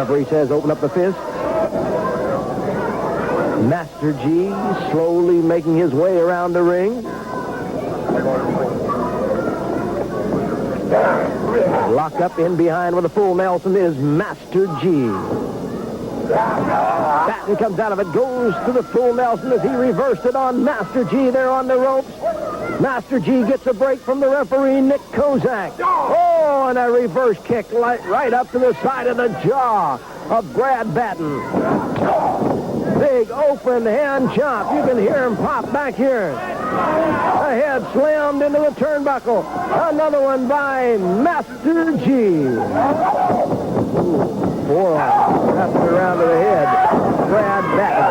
Referee says open up the fist. Master Gee slowly making his way around the ring. Locked up in behind with a full Nelson is Master Gee. Batten comes out of it, goes to the full Nelson as he reversed it on Master Gee there on the ropes. Master Gee gets a break from the referee, Nick Kozak. Oh, and a reverse kick right up to the side of the jaw of Brad Batten. Big open hand chop. You can hear him pop back here. The head slammed into the turnbuckle. Another one by Master Gee. Forearm wrapped around to the head. Brad Batten.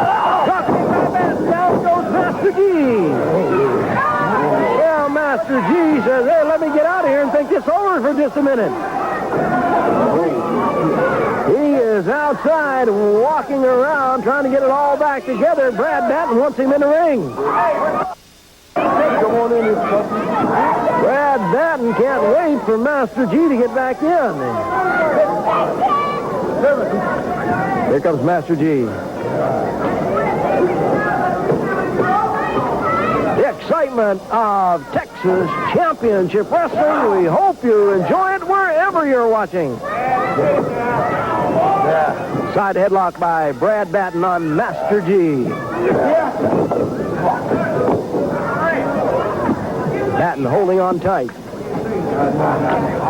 Dropping by Batten. Down goes Master Gee. Well, Master Gee says, hey, let me get out of here and think this over for just a minute. He is outside walking around trying to get it all back together. Brad Batten wants him in the ring. Come on in. Brad Batten can't wait for Master Gee to get back in. Here comes Master Gee. The excitement of Texas Championship Wrestling. We hope you enjoy it wherever you're watching. Side headlock by Brad Batten on Master Gee. Batten holding on tight.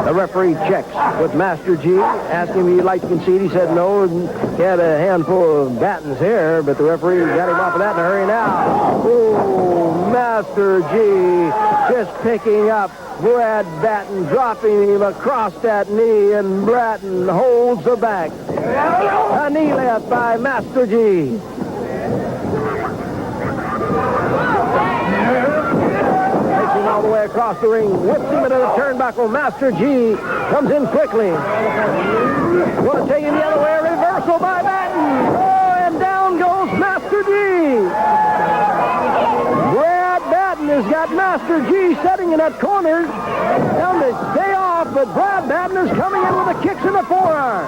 The referee checks with Master Gee, asking him if he'd like to concede. He said no, and he had a handful of Batten's hair, but the referee got him off of that in a hurry now. Oh, Master Gee just picking up Brad Batten, dropping him across that knee, and Batten holds the back. A knee lift by Master Gee. All the way across the ring, whips him into the turnbuckle. Master Gee comes in quickly. Going to take him the other way. A reversal by Batten. Oh, and down goes Master Gee. Brad Batten has got Master Gee setting in that corner. Down to stay off, but Brad Batten is coming in with the kicks in the forearm.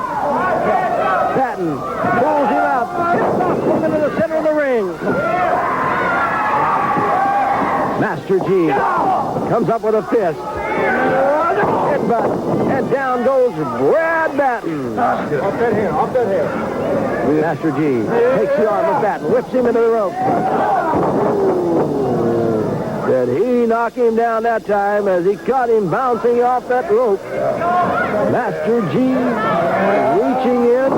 Batten pulls him up, kicks him into the center of the ring. Master Gee comes up with a fist. Headbutt. And down goes Brad Batten. Off that hair. Master Gee takes the arm of Batten, whips him into the rope. Did he knock him down that time as he caught him bouncing off that rope? Master Gee reaching in.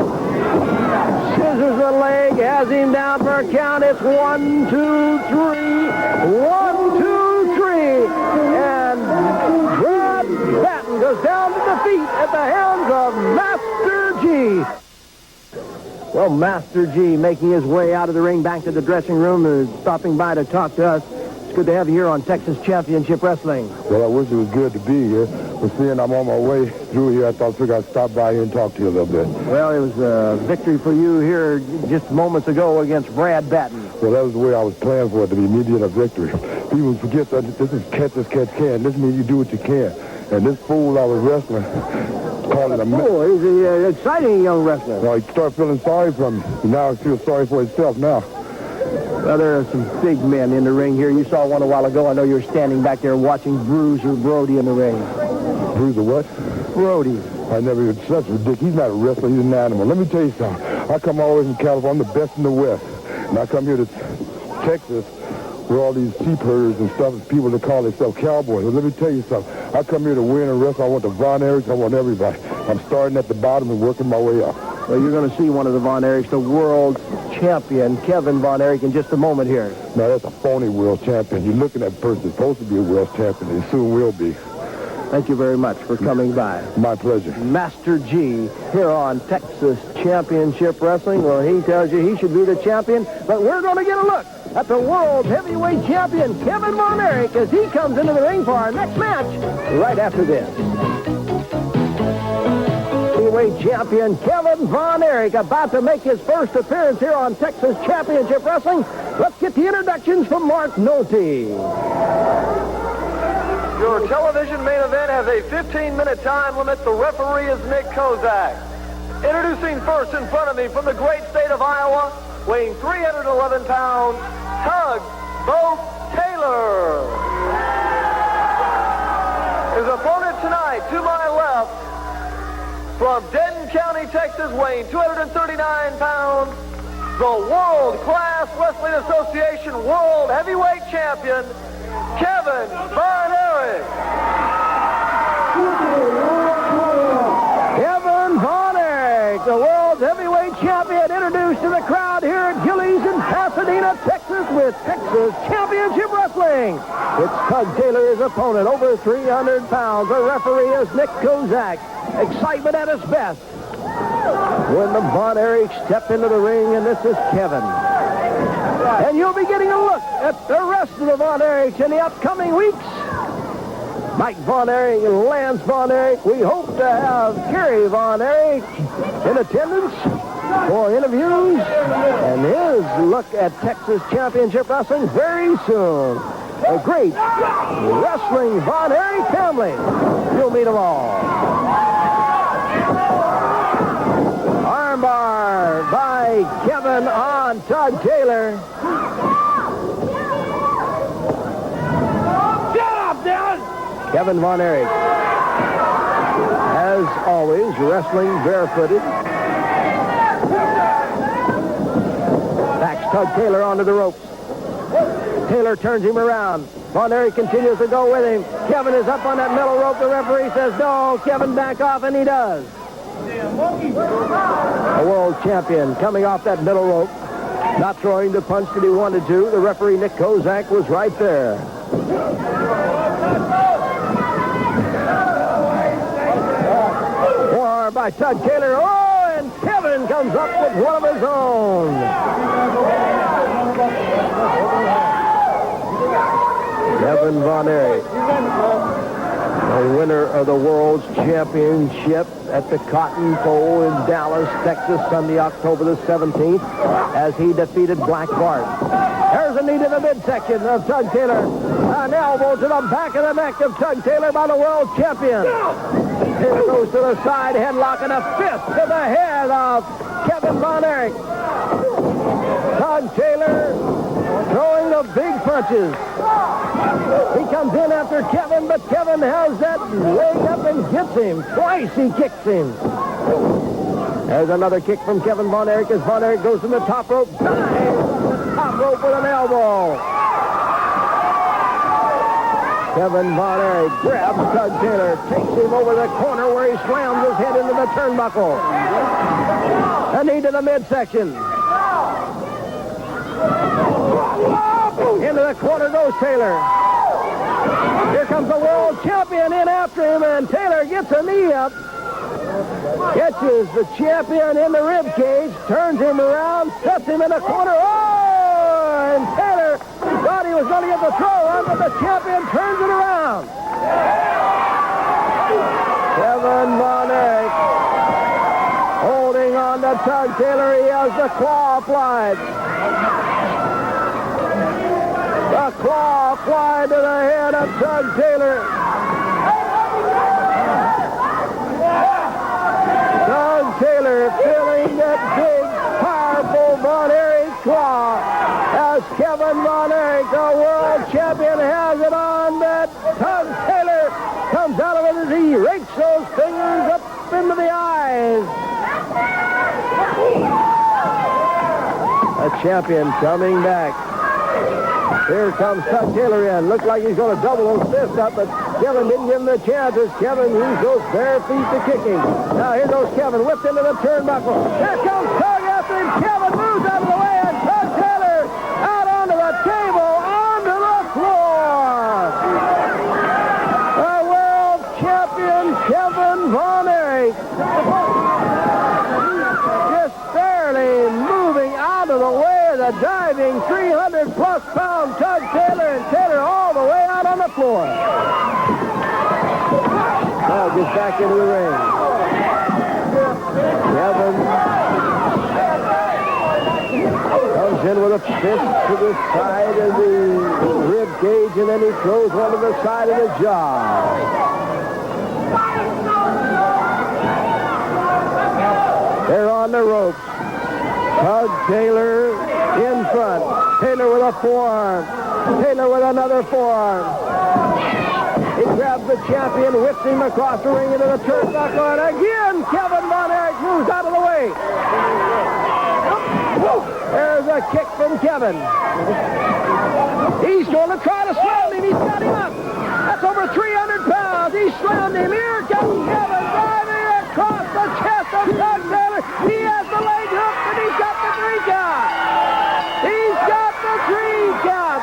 Scissors the leg, has him down for a count. It's 1, 2, 3. 1, 2, 3. And Brad Batten goes down to defeat at the hands of Master Gee. Well, Master Gee making his way out of the ring back to the dressing room and stopping by to talk to us. It's good to have you here on Texas Championship Wrestling. Well, I wish it was good to be here. But seeing I'm on my way through here, I figured I'd stop by here and talk to you a little bit. Well, it was a victory for you here just moments ago against Brad Batten. Well, that was the way I was planning for it, to be immediate a victory. People forget that this is catch as catch can. This means you do what you can. And this fool I was wrestling, called it a... Oh, he's an exciting young wrestler. Well, he started feeling sorry for me. Now he feels sorry for himself now. Well, there are some big men in the ring here. You saw one a while ago. I know you were standing back there watching Bruiser Brody in the ring. Bruiser what? Brody. I never even... That's ridiculous. He's not a wrestler. He's an animal. Let me tell you something. I come all the way from California. I'm the best in the West. And I come here to Texas with all these sheep herders and stuff, and people that call themselves cowboys. Well, let me tell you something. I come here to win and wrestle. I want the Von Erich. I want everybody. I'm starting at the bottom and working my way up. Well, you're going to see one of the Von Erichs, the world champion, Kevin Von Erich, in just a moment here. Now, that's a phony world champion. You're looking at a person that's supposed to be a world champion. He soon will be. Thank you very much for coming by. My pleasure. Master Gee here on Texas Championship Wrestling. Well, he tells you he should be the champion, but we're going to get a look at the world heavyweight champion, Kevin Von Erich, as he comes into the ring for our next match right after this. Heavyweight champion Kevin Von Erich about to make his first appearance here on Texas Championship Wrestling. Let's get the introductions from Mark Nolte. Your television main event has a 15-minute time limit. The referee is Nick Kozak. Introducing first in front of me from the great state of Iowa, weighing 311 pounds, Tug Taylor. His opponent tonight, to my left, from Denton County, Texas, weighing 239 pounds, the World Class Wrestling Association World Heavyweight Champion, Kevin Von Erich. Kevin Von Erich, the world's heavyweight champion, introduced to the crowd here at Gilley's in Pasadena, Texas, with Texas Championship Wrestling. It's Tug Taylor, his opponent, over 300 pounds. The referee is Nick Kozak. Excitement at its best when the Von Erich step into the ring, and this is Kevin. And you'll be getting a look at the rest of the Von Erich in the upcoming weeks. Mike Von Erich and Lance Von Erich. We hope to have Kerry Von Erich in attendance for interviews and his look at Texas Championship Wrestling very soon. A great wrestling Von Erich family. You'll meet them all. Armbar by Kevin on Tug Taylor. Get up, Dylan! Kevin Von Erich, as always, wrestling barefooted. Backs Tug Taylor onto the ropes. Taylor turns him around. Von Erich continues to go with him. Kevin is up on that middle rope. The referee says, no, Kevin, back off, and he does. A world champion coming off that middle rope, not throwing the punch that he wanted to. The referee, Nick Kozak, was right there. Forearm by Tug Taylor. Oh, and Kevin comes up with one of his own. Kevin Von Erich, the winner of the World's Championship at the Cotton Bowl in Dallas, Texas, Sunday, October the 17th, as he defeated Black Bart. There's a knee to the midsection of Tug Taylor. An elbow to the back of the neck of Tug Taylor by the world champion. Taylor goes to the side, headlock, and a fist to the head of Kevin Von Erich. Tug Taylor throwing the big punches. He comes in after Kevin, but Kevin has that leg up and gets him. Twice he kicks him. There's another kick from Kevin Von Erich as Von Erich goes to the top rope. Top rope with an elbow. Kevin Von Erich grabs Tug Taylor, takes him over the corner where he slams his head into the turnbuckle. A knee to the midsection. Into the corner goes Taylor. Here comes the world champion in after him, and Taylor gets a knee up. Catches the champion in the rib cage, turns him around, sets him in the corner. Oh! And Taylor thought he was going to get the throw on, but the champion turns it around. Kevin Von Erich holding on to Tug Taylor. He has the claw applied. The claw applied to the head of Tug Taylor. Tug Taylor feeling that big, powerful Von Erich claw as Kevin Von Erich, the world champion, has it on. That Tug Taylor comes out of it as he rakes those fingers up into the eyes. A champion coming back. Here comes Tug Taylor in. Looks like he's going to double his fist up, but Kevin didn't give him the chances. Kevin used those bare feet to kick him. Now here goes Kevin, whipped into the turnbuckle. Here comes Tug after him. Kevin moves out of the way, and Tug Taylor out onto the table, onto the floor. The world champion, Kevin Von Erich, just barely moving out of the way of the diving 300-plus pound Tug Taylor, and Taylor all the way out on the floor. Tug gets back into the ring. Kevin comes in with a fist to the side of the rib cage, and then he throws one to the side of the jaw. the ropes. Tug Taylor in front. Taylor with a forearm. Taylor with another forearm. He grabs the champion, whips him across the ring into the turnbuckle, and again Kevin Von Erich moves out of the way. There's a kick from Kevin. He's going to try to slam him. He's got him up. That's over 300 pounds. He slammed him. Here comes Kevin driving across the chest of Tug Taylor. He has the leg hooked, and he's got the 3 count. He's got the 3 count.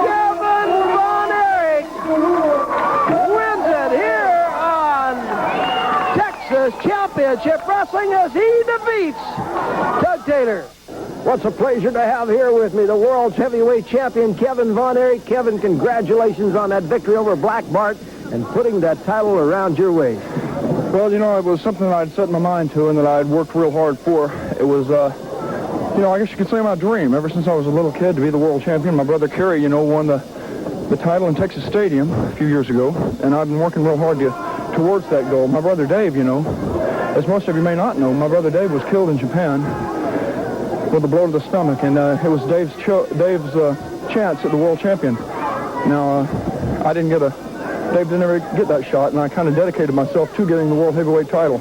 Kevin Von Erich wins it here on Texas Championship Wrestling as he defeats Tug Taylor. What's a pleasure to have here with me the world's heavyweight champion, Kevin Von Erich. Kevin, congratulations on that victory over Black Bart and putting that title around your waist. Well, it was something that I'd set my mind to and that I'd worked real hard for. It was, I guess you could say my dream. Ever since I was a little kid to be the world champion. My brother Kerry, won the title in Texas Stadium a few years ago, and I've been working real hard towards that goal. My brother Dave, as most of you may not know, my brother Dave was killed in Japan with a blow to the stomach, and it was Dave's chance at the world champion. Now, Dave didn't ever get that shot, and I kind of dedicated myself to getting the world heavyweight title.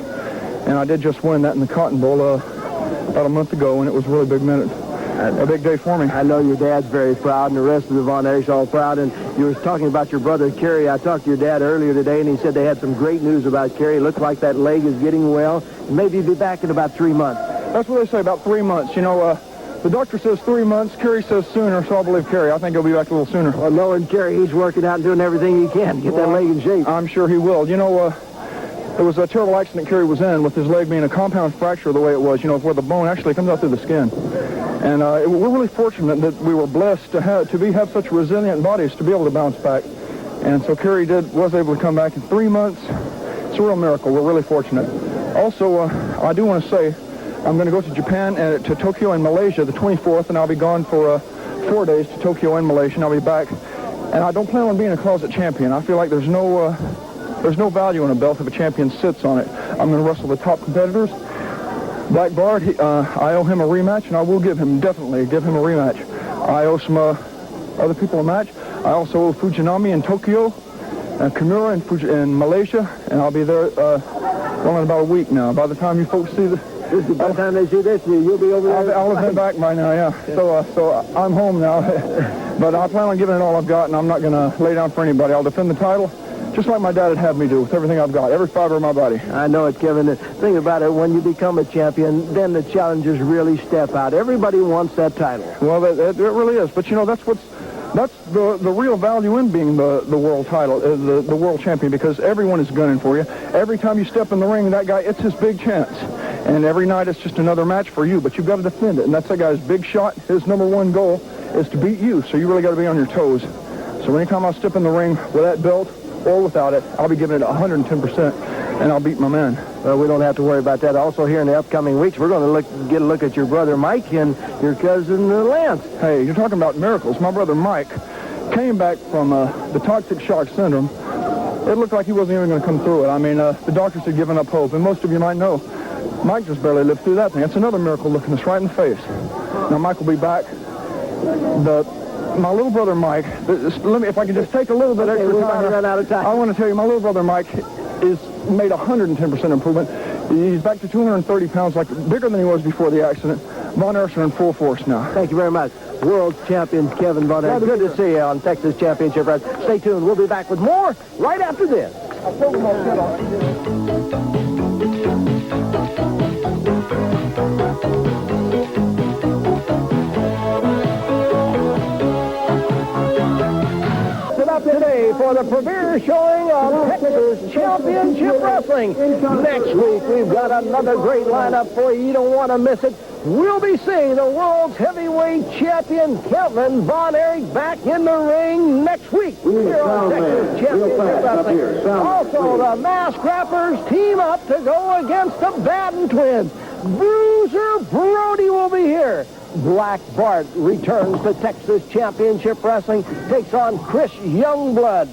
And I did just win that in the Cotton Bowl about a month ago, and it was a really big minute. A big day for me. I know your dad's very proud, and the rest of the Von Erich's all proud. And you were talking about your brother, Kerry. I talked to your dad earlier today, and he said they had some great news about Kerry. It looks like that leg is getting well. Maybe he'll be back in about 3 months. That's what they say, about 3 months. The doctor says 3 months. Kerry says sooner, so I'll believe Kerry. I think he'll be back a little sooner. Well, knowing Kerry, he's working out and doing everything he can to get that leg in shape. I'm sure he will. It was a terrible accident Kerry was in with his leg being a compound fracture the way it was, where the bone actually comes out through the skin. And we're really fortunate that we were blessed to have such resilient bodies to be able to bounce back. And so Kerry was able to come back in 3 months. It's a real miracle. We're really fortunate. Also, I do want to say I'm going to go to Japan and to Tokyo and Malaysia the 24th, and I'll be gone for 4 days to Tokyo and Malaysia, and I'll be back. And I don't plan on being a closet champion. I feel like there's no value in a belt if a champion sits on it. I'm going to wrestle the top competitors. Black Bart, I owe him a rematch, and I will definitely give him a rematch. I owe some other people a match. I also owe Fujinami in Tokyo, and Kimura in Malaysia, and I'll be there in about a week now. By the time you folks see by the time they see this, you'll be over there. I'll have been back by now, yeah. So I'm home now. But I plan on giving it all I've got, and I'm not going to lay down for anybody. I'll defend the title just like my dad had had me do with everything I've got, every fiber of my body. I know it, Kevin. The thing about it, when you become a champion, then the challengers really step out. Everybody wants that title. Well, it really is. But, that's the real value in being the world title, the world champion, because everyone is gunning for you. Every time you step in the ring, that guy, it's his big chance. And every night it's just another match for you, but you've got to defend it. And that's that guy's big shot. His number one goal is to beat you, so you really got to be on your toes. So anytime I step in the ring with that belt or without it, I'll be giving it 110%, and I'll beat my man. Well, we don't have to worry about that. Also, here in the upcoming weeks, we're going to get a look at your brother Mike and your cousin Lance. Hey, you're talking about miracles. My brother Mike came back from the toxic shock syndrome. It looked like he wasn't even going to come through it. I mean, the doctors had given up hope, and most of you might know Mike just barely lived through that thing. That's another miracle looking us right in the face. Now, Mike will be back. My little brother Mike, if I can just take a little bit extra time. Run out of time. I want to tell you, my little brother Mike is made 110% improvement. He's back to 230 pounds, bigger than he was before the accident. Von Erich's in full force now. Thank you very much. World champion Kevin Von Erich. Good to see you on Texas Championship Wrestling. Stay tuned. We'll be back with more right after this. Today for the premiere showing of Texas Championship Wrestling. Next week, we've got another great lineup for you. You don't want to miss it. We'll be seeing the world's heavyweight champion, Kevin Von Erich, back in the ring next week here on Texas Championship Wrestling. Also, the Mask Rappers team up to go against the Batten twins. Bruiser Brody will be here. Black Bart returns to Texas Championship Wrestling, takes on Chris Youngblood.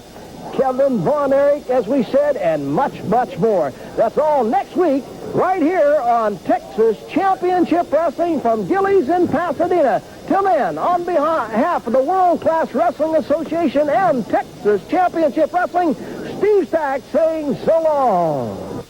Kevin Von Erich, as we said, and much, much more. That's all next week, right here on Texas Championship Wrestling from Gillies in Pasadena. Till then, on behalf of the World Class Wrestling Association and Texas Championship Wrestling, Steve Stack saying so long.